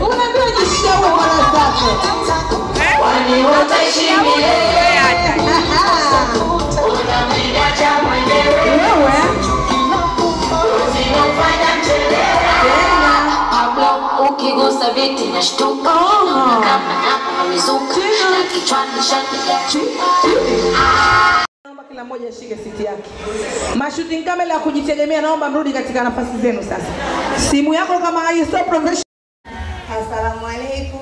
Unaambiwa jishauri mara zako. Kwani utaishi milele hata. Unamwacha mwenyewe. Wewe. Usinofanya mchelewa. Hapo ukigusa viti na shtuka. Kama hapo mizuka na kichwani shati. Kila mmoja ashike siti yake. Mashooting kamera ya kujitegemea, naomba mrudi katika nafasi zenu sasa. Simu yako kama haiko professional. Asalamu alaykum.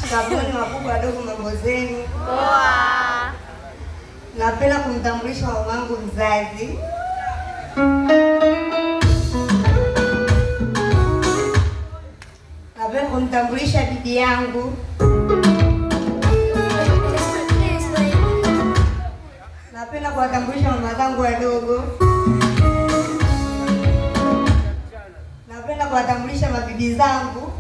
Shikaboni wakubwa wadogo mambo zenu. Poa. Napenda kumtambulisha mamangu mzazi. Napenda kumtambulisha bibi yangu. Napenda kuwatambulisha mama zangu wadogo. Napenda kuwatambulisha mabibi zangu.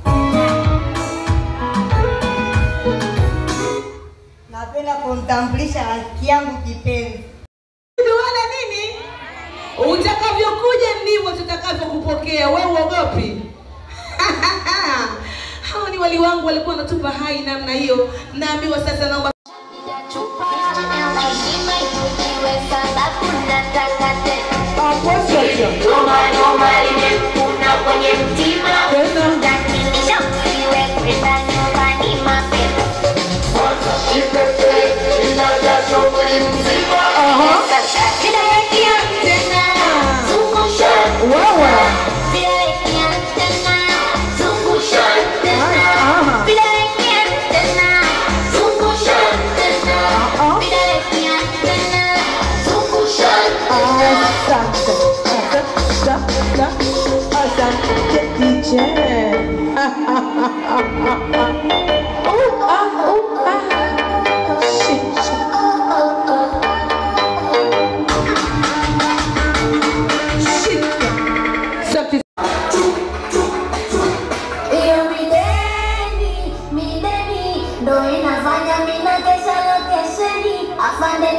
Napenda kumtambulisha rafiki yangu kipenzi. Unaona nini? Utakavyokuja ndivyo tutakavyokupokea. Wewe uogopi? Hao ni wali wangu walikuwa wanatupa hai namna hiyo. Naambiwa sasa naomba do inafanya mina kesha location afande